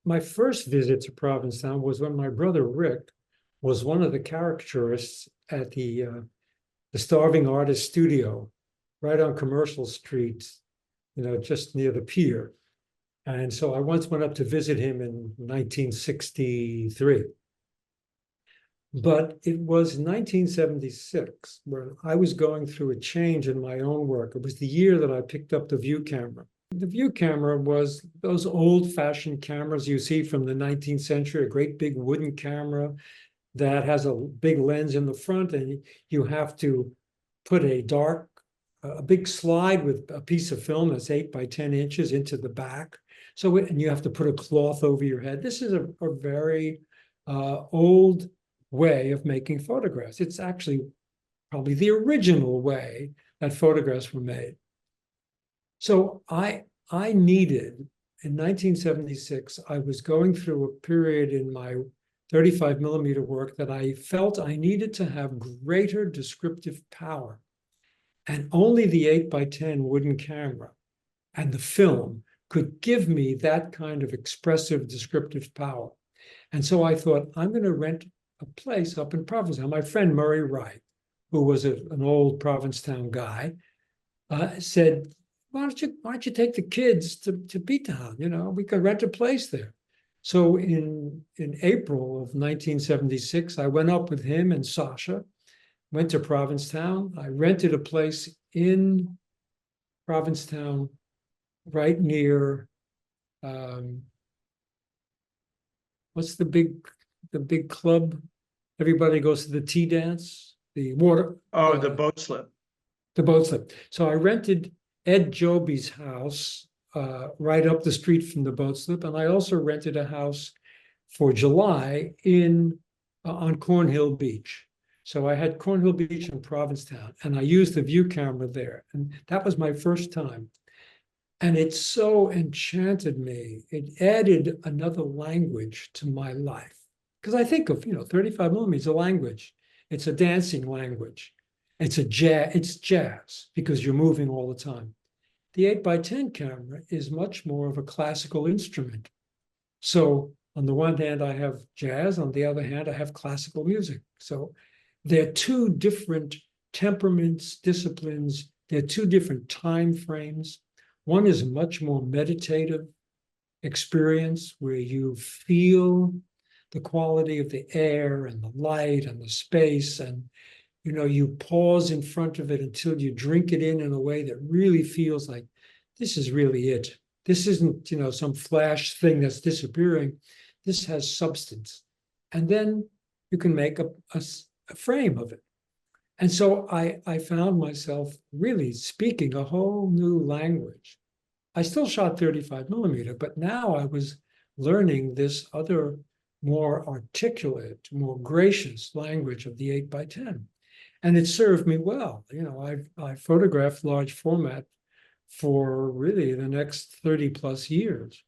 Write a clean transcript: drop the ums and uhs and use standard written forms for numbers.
my first visit to Provincetown was when my brother Rick was one of the caricaturists at the Starving Artist Studio, right on Commercial Street, just near the pier. And so I once went up to visit him in 1963. But it was 1976 when I was going through a change in my own work. It was the year that I picked up the view camera. The view camera was those old-fashioned cameras you see from the 19th century, a great big wooden camera that has a big lens in the front, and you have to put a big slide with a piece of film that's 8 by 10 inches into the back. And you have to put a cloth over your head. This is a very old way of making photographs. It's actually probably the original way that photographs were made. So I needed, in 1976, I was going through a period in my 35 millimeter work that I felt I needed to have greater descriptive power. And only the 8 by 10 wooden camera and the film could give me that kind of expressive descriptive power. And so I thought, I'm going to rent a place up in Provincetown. My friend Murray Wright, who was an old Provincetown guy, said, why don't you take the kids to B-Town? We could rent a place there. So in April of 1976, I went up with him and Sasha, went to Provincetown. I rented a place in Provincetown right near, what's the big club? Everybody goes to the tea dance, the water. Oh, the boat slip. The boat slip. So I rented Ed Joby's house right up the street from the boat slip. And I also rented a house for July on Cornhill Beach. So I had Cornhill Beach in Provincetown, and I used the view camera there. And that was my first time. And it so enchanted me. It added another language to my life. Because I think of, 35 millimeters, a language. It's a dancing language. It's jazz because you're moving all the time. The 8 by 10 camera is much more of a classical instrument. So on the one hand, I have jazz. On the other hand, I have classical music. So they're two different temperaments, disciplines. They're two different time frames. One is a much more meditative experience where you feel the quality of the air and the light and the space, and you pause in front of it until you drink it in a way that really feels like this is really it. This isn't some flash thing that's disappearing. This has substance. And then you can make a frame of it. And so I found myself really speaking a whole new language. I still shot 35 millimeter, but now I was learning this other more articulate, more gracious language of the 8 by 10. And it served me well. I photographed large format for really the next 30 plus years.